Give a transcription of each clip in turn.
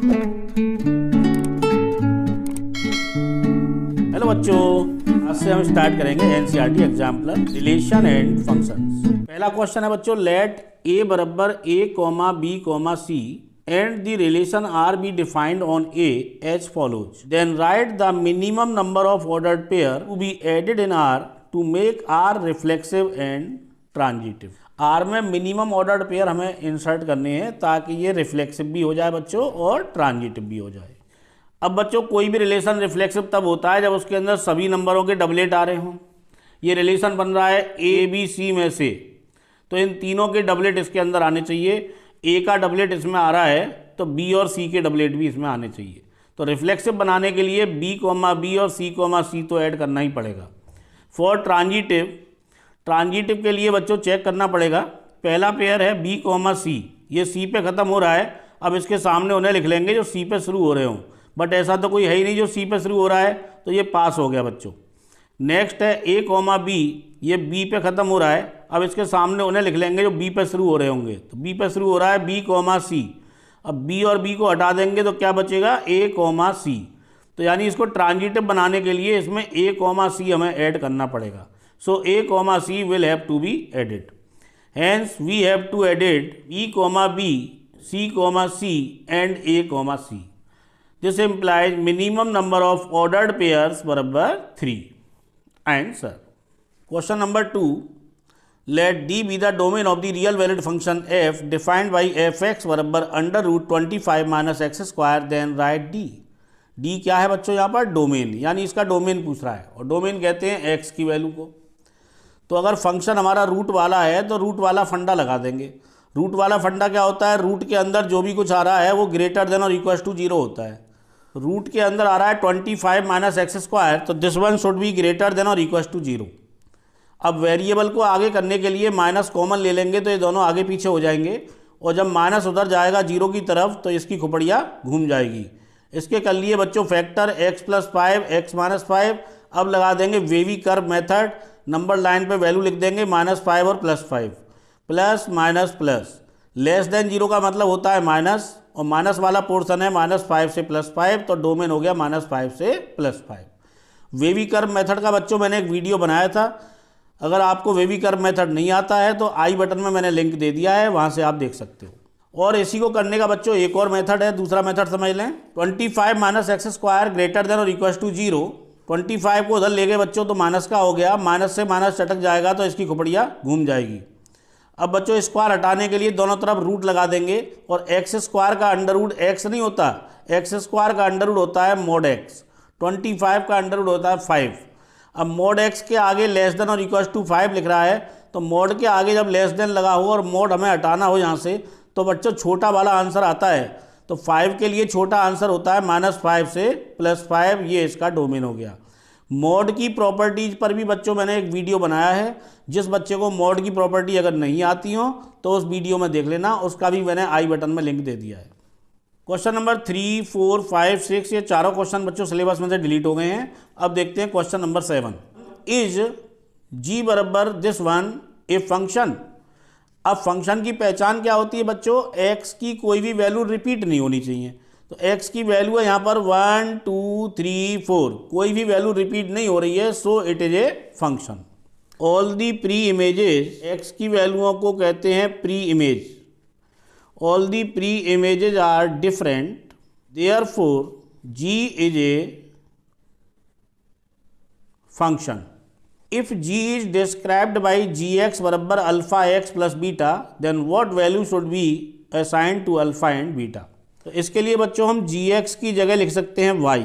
Hello बच्चों, आज से हम स्टार्ट करेंगे NCERT exemplar relation and functions. पहला क्वेश्चन है बच्चों, लेट ए बराबर A comma B comma C and the relation R be defined on A as follows, then write the minimum number of ordered pair to be added in R to make R reflexive and transitive. R में minimum ordered pair हमें insert करने हैं ताकि ये reflexive भी हो जाए बच्चों और ट्रांजिटिव भी हो जाए। अब बच्चों कोई भी रिलेशन रिफ्लेक्सिव तब होता है जब उसके अंदर सभी नंबरों के डबलेट आ रहे हों। ये रिलेशन बन रहा है ए बी सी में से, तो इन तीनों के डबलेट इसके अंदर आने चाहिए। ए का डबलेट इसमें आ रहा है तो बी और सी के डबलेट भी इसमें आने चाहिए। तो रिफ्लेक्सिव बनाने के लिए बी कॉमा बी और सी कॉमा सी तो ऐड करना ही पड़ेगा। फॉर ट्रांजिटिव, ट्रांजिटिव के लिए बच्चों चेक करना पड़ेगा। पहला पेयर है बी कॉमा सी, ये सी पे ख़त्म हो रहा है। अब इसके सामने उन्हें लिख लेंगे जो सी पे शुरू हो रहे हों, बट ऐसा तो कोई है ही नहीं जो सी पे शुरू हो रहा है, तो ये पास हो गया बच्चों। नेक्स्ट है ए कॉमा बी, ये बी पे ख़त्म हो रहा है। अब इसके सामने उन्हें लिख लेंगे जो बी पे शुरू हो रहे होंगे, तो बी पे शुरू हो रहा है बी कॉमा सी। अब बी और बी को हटा देंगे तो क्या बचेगा, ए कॉमा सी। तो यानी इसको ट्रांजिटिव बनाने के लिए इसमें ए कॉमा सी हमें ऐड करना पड़ेगा। So A comma C will have to be added, hence we have to added B comma B, C comma C and A comma C. This implies minimum number of ordered pairs बराबर 3. Answer. Question number 2. Let D be the domain of the real valued function f defined by fx बराबर under root 25 minus x square, then write D. D क्या है बच्चों यहाँ पर, domain, यानी इसका domain पूछ रहा है और डोमेन कहते हैं x की वैल्यू को। तो अगर फंक्शन हमारा रूट वाला है तो रूट वाला फंडा लगा देंगे। रूट वाला फंडा क्या होता है, रूट के अंदर जो भी कुछ आ रहा है वो ग्रेटर देन और इक्वल टू 0 होता है। रूट के अंदर आ रहा है 25 माइनस एक्स स्क्वायर, तो this one should be greater than और इक्वल टू 0। अब वेरिएबल को आगे करने के लिए माइनस कॉमन ले लेंगे तो ये दोनों आगे पीछे हो जाएंगे, और जब माइनस उधर जाएगा 0 की तरफ तो इसकी खुपड़िया घूम जाएगी। इसके कर लिए बच्चों factor x plus 5 x minus 5। अब लगा देंगे wavy curve method, number line पे वैल्यू लिख देंगे -5 और +5, plus minus plus. Less than 0 का मतलब होता है माइनस, और माइनस वाला पोर्शन है -5 से +5, तो डोमेन हो गया -5 से +5। वेवी कर्व मेथड का बच्चों मैंने एक वीडियो बनाया था, अगर आपको वेवी कर्व मेथड नहीं आता है तो आई बटन में मैंने लिंक दे दिया है, वहाँ से आप देख सकते हो। और इसी को करने का बच्चों एक और मेथड है, दूसरा मेथड समझ लें। 25 minus x square greater than और इक्वल टू 0। 25 को उधर ले गए बच्चों तो माइनस का हो गया, माइनस से माइनस चटक जाएगा तो इसकी खुपड़िया घूम जाएगी। अब बच्चों स्क्वायर हटाने के लिए दोनों तरफ रूट लगा देंगे, और एक्स स्क्वायर का अंडर रूट एक्स नहीं होता, एक्स स्क्वायर का अंडर रूट होता है मोड एक्स। 25 का अंडर रूट होता है 5। अब मोड एक्स के आगे लेस देन और इक्वल टू 5 लिख रहा है, तो मोड के आगे जब लेस देन लगा हो और मोड हमें हटाना हो यहाँ से, तो बच्चों छोटा वाला आंसर आता है। तो 5 के लिए छोटा आंसर होता है -5 से +5, ये इसका डोमेन हो गया। मोड की प्रॉपर्टीज पर भी बच्चों मैंने एक वीडियो बनाया है, जिस बच्चे को मोड की प्रॉपर्टी अगर नहीं आती हो तो उस वीडियो में देख लेना, उसका भी मैंने आई बटन में लिंक दे दिया है। क्वेश्चन नंबर 3, 4, 5, 6 ये चारों क्वेश्चन बच्चों सिलेबस में से डिलीट हो गए हैं। अब देखते हैं क्वेश्चन नंबर 7। इज जी बराबर दिस वन ए फंक्शन। अब फंक्शन की पहचान क्या होती है बच्चों, एक्स की कोई भी वैल्यू रिपीट नहीं होनी चाहिए। तो x की वैल्यू है यहाँ पर 1 2 3 4, कोई भी वैल्यू रिपीट नहीं हो रही है, so it is a function. All the pre images, x की वैल्यूओं को कहते हैं pre image. All the pre images are different, therefore g is a function. If g is described by gx बराबर alpha x plus beta, then what value should be assign to alpha and beta. तो इसके लिए बच्चों हम gx की जगह लिख सकते हैं y,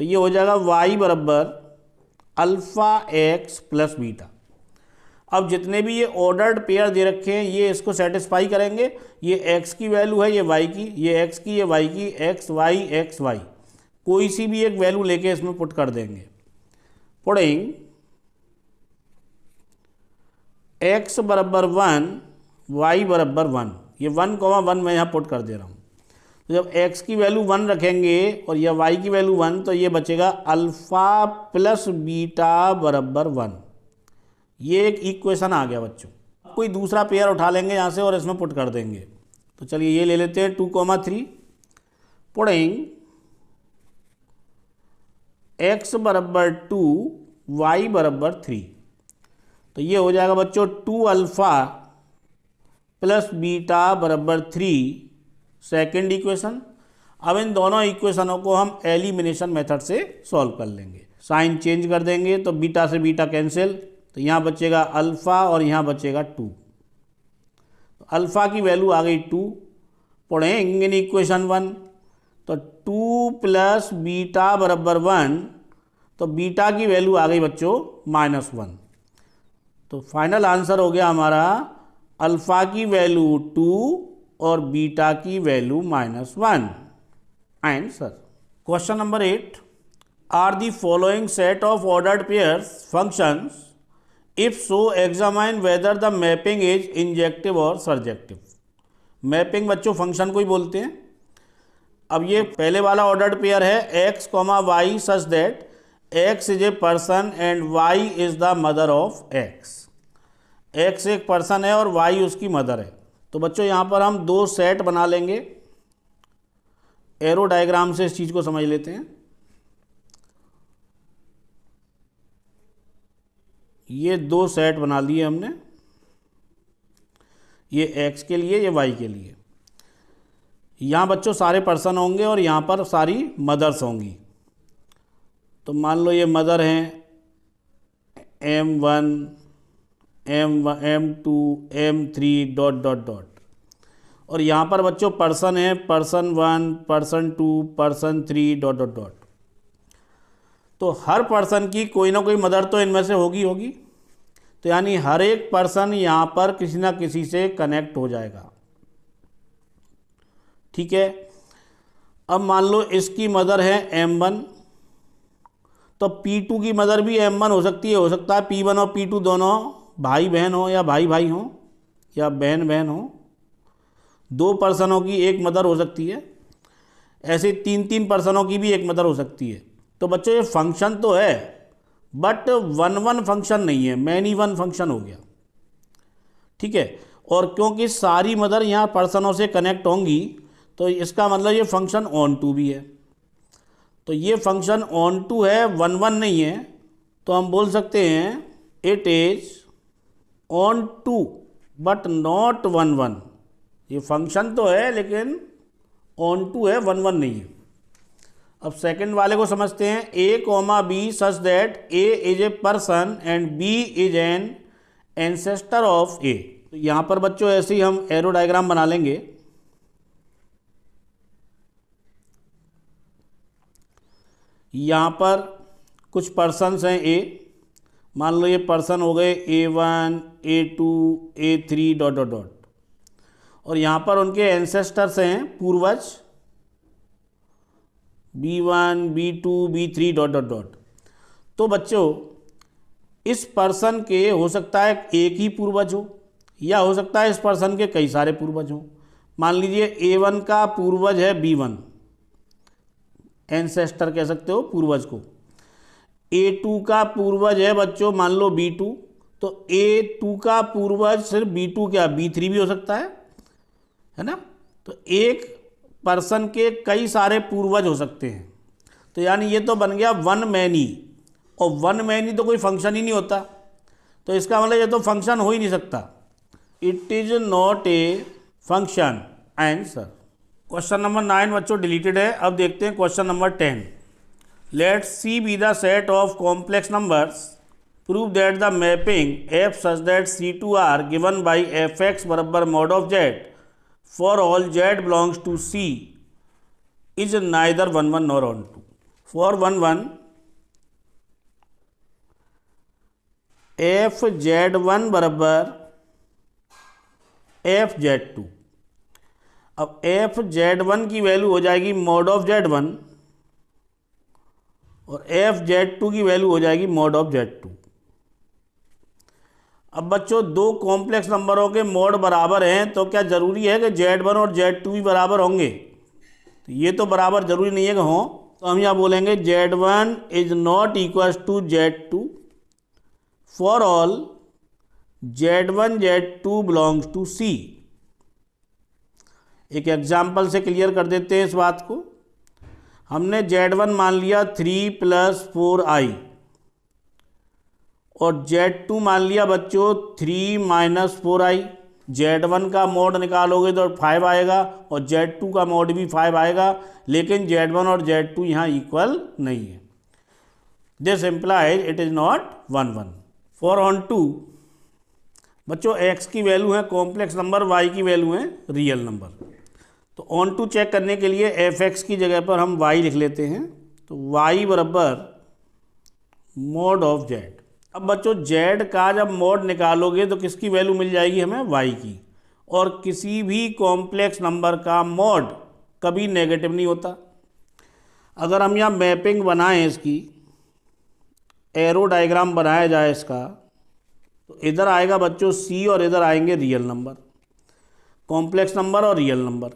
तो ये हो जाएगा y बराबर अल्फ़ा x प्लस बीटा। अब जितने भी ये ऑर्डर्ड पेयर दे रखे हैं ये इसको सेटिस्फाई करेंगे। ये x की वैल्यू है, ये y की, ये x की, ये y की, x y, कोई सी भी एक वैल्यू लेके इसमें पुट कर देंगे। पुटिंग x बराबर 1, y बराबर 1, ये 1,1 मैं यहाँ पुट कर दे रहा हूँ। तो जब x की वैल्यू 1 रखेंगे और यह y की वैल्यू 1, तो ये बचेगा अल्फ़ा प्लस बीटा बराबर 1। ये एक इक्वेशन आ गया बच्चों। कोई दूसरा पेयर उठा लेंगे यहाँ से और इसमें पुट कर देंगे। तो चलिए ये ले लेते हैं 2,3। पुटिंग x बराबर 2 y बराबर 3। तो ये हो जाएगा बच्चों 2 अल्फ़ा प्लस बीटा बराबर 3, सेकेंड इक्वेशन। अब इन दोनों इक्वेशनों को हम एलिमिनेशन मेथड से सॉल्व कर लेंगे। साइन चेंज कर देंगे तो बीटा से बीटा कैंसिल, तो यहाँ बचेगा अल्फ़ा और यहाँ बचेगा 2। तो अल्फ़ा की वैल्यू आ गई 2, पढ़ेंगे इन इक्वेशन 1, तो 2 प्लस बीटा बराबर 1, तो बीटा की वैल्यू आ गई बच्चों -1। तो फाइनल आंसर हो गया हमारा अल्फ़ा की वैल्यू 2 और बीटा की value -1। Answer. Question number 8, are the following set of ordered pairs functions, if so examine whether the mapping is injective और सर्जेक्टिव। मैपिंग बच्चों फंक्शन को ही बोलते हैं। अब ये पहले वाला ऑर्डर्ड पेयर है x, y such that x is a person and y is the mother of x। x एक पर्सन है और y उसकी मदर है। तो बच्चों यहाँ पर हम दो सेट बना लेंगे। एरो डायग्राम से इस चीज़ को समझ लेते हैं। ये दो सेट बना लिए हमने, ये x के लिए, ये y के लिए। यहाँ बच्चों सारे पर्सन होंगे और यहाँ पर सारी मदर्स होंगी। तो मान लो ये मदर हैं m1, m2, m3 dot dot dot, और यहाँ पर बच्चों पर्सन है person 1, person 2, person 3 dot dot dot. तो हर पर्सन की कोई ना कोई मदर तो इनमें से होगी। तो यानी हर एक पर्सन यहाँ पर किसी ना किसी से कनेक्ट हो जाएगा। ठीक है। अब मान लो इसकी मदर है m1, तो P2 की मदर भी m1 हो सकता है P1 और P2 दोनों भाई बहन हो या भाई भाई हो या बहन बहन हो। दो पर्सनों की एक मदर हो सकती है, ऐसे तीन तीन पर्सनों की भी एक मदर हो सकती है। तो बच्चों ये फंक्शन तो है बट 1-1 फंक्शन नहीं है, मैनी वन फंक्शन हो गया। ठीक है। और क्योंकि सारी मदर यहाँ पर्सनों से कनेक्ट होंगी तो इसका मतलब ये फंक्शन ऑन टू भी है। तो ये फंक्शन ऑन टू है, 1-1 नहीं है। तो हम बोल सकते हैं it is onto but not 1-1। ये फंक्शन तो है लेकिन ऑन टू है, 1-1 नहीं है। अब सेकंड वाले को समझते हैं। a, b such that a is a person and b is an ancestor of a। तो यहाँ पर बच्चों ऐसे ही हम एरो डायग्राम बना लेंगे। यहाँ पर कुछ पर्सन्स हैं a, मान लो ये पर्सन हो गए a1, a2, a3 dot dot dot, और यहाँ पर उनके एंसेस्टर्स हैं पूर्वज b1, b2, b3 dot dot dot. तो बच्चों इस पर्सन के हो सकता है एक ही पूर्वज हो या हो सकता है इस पर्सन के कई सारे पूर्वज हो। मान लीजिए a1 का पूर्वज है b1, एंसेस्टर कह सकते हो पूर्वज को। a2 का पूर्वज है बच्चों मान लो b2, तो a2 का पूर्वज सिर्फ b2 क्या b3 भी हो सकता है ना। तो एक पर्सन के कई सारे पूर्वज हो सकते हैं। तो यानी ये तो बन गया वन मैनी, और वन मैनी तो कोई फंक्शन ही नहीं होता। तो इसका मतलब ये तो फंक्शन हो ही नहीं सकता। It is not a function. Answer. Question number 9 बच्चों डिलीटेड है। अब देखते हैं question number 10। Let C be the set of complex numbers, prove that the mapping f such that C2R given by fx बराबर mod of z for all z belongs to C is neither 1-1 nor on 2. For 1-1 fz1 बराबर fz2। अब fz1 की value हो जाएगी mod of z1 और fz2 की value हो जाएगी मॉड ऑफ z2। अब बच्चों दो कॉम्प्लेक्स नंबरों के मॉड बराबर हैं तो क्या ज़रूरी है कि z1 और z2 भी बराबर होंगे? तो ये तो बराबर ज़रूरी नहीं है कि हों। तो हम यहाँ बोलेंगे z1 is not equal to z2 for all z1 z2 belongs to C। एक एग्जाम्पल से क्लियर कर देते हैं इस बात को। हमने Z1 मान लिया 3 + 4i और Z2 मान लिया बच्चों 3 - 4i। Z1 का मॉड निकालोगे तो 5 आएगा और Z2 का मॉड भी 5 आएगा, लेकिन Z1 और Z2 यहाँ इक्वल नहीं है। This implies it is not 1 1। For onto बच्चों x की वैल्यू है कॉम्प्लेक्स नंबर, y की वैल्यू है रियल नंबर। तो ऑन टू चेक करने के लिए fx की जगह पर हम y लिख लेते हैं। तो y बराबर मॉड ऑफ z। अब बच्चों z का जब मॉड निकालोगे तो किसकी वैल्यू मिल जाएगी हमें? y की। और किसी भी कॉम्प्लेक्स नंबर का मॉड कभी नेगेटिव नहीं होता। अगर हम यहाँ मैपिंग बनाएं, इसकी एरो डायग्राम बनाया जाए इसका, तो इधर आएगा बच्चों c और इधर आएंगे रियल नंबर, कॉम्प्लेक्स नंबर और रियल नंबर।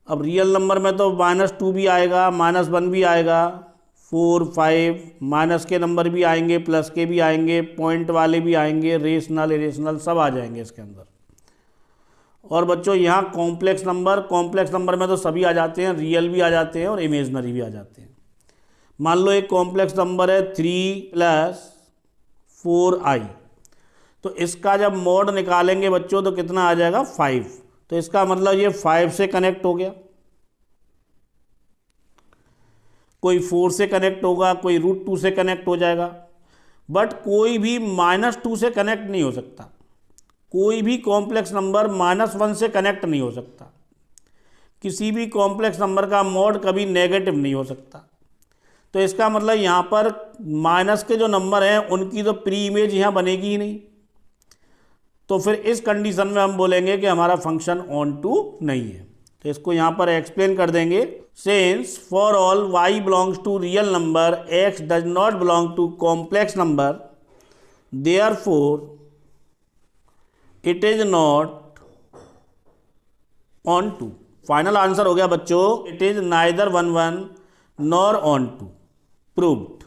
अब रियल नंबर में तो -2 भी आएगा, -1 भी आएगा, 4 5 माइनस के नंबर भी आएंगे, प्लस के भी आएंगे, पॉइंट वाले भी आएंगे, रेशनल इरेशनल सब आ जाएंगे इसके अंदर। और बच्चों यहाँ कॉम्प्लेक्स नंबर में तो सभी आ जाते हैं, रियल भी आ जाते हैं और इमेजनरी भी आ जाते हैं। मान लो एक कॉम्प्लेक्स नंबर है 3 + 4i, तो इसका जब मॉड निकालेंगे बच्चों तो कितना आ जाएगा? 5। तो इसका मतलब ये 5 से कनेक्ट हो गया, कोई 4 से कनेक्ट होगा, कोई √2 से कनेक्ट हो जाएगा, बट कोई भी -2 से कनेक्ट नहीं हो सकता। कोई भी कॉम्प्लेक्स नंबर -1 से कनेक्ट नहीं हो सकता। किसी भी कॉम्प्लेक्स नंबर का मॉड कभी नेगेटिव नहीं हो सकता। तो इसका मतलब यहाँ पर माइनस के जो नंबर हैं उनकी तो प्री इमेज यहाँ बनेगी ही नहीं। तो फिर इस कंडीशन में हम बोलेंगे कि हमारा फंक्शन ऑन टू नहीं है। तो इसको यहाँ पर एक्सप्लेन कर देंगे। Since for all y belongs to real number, x does not belong to complex number, therefore it is not onto. Final answer हो गया बच्चों, it is neither 1 1 nor onto. Proved.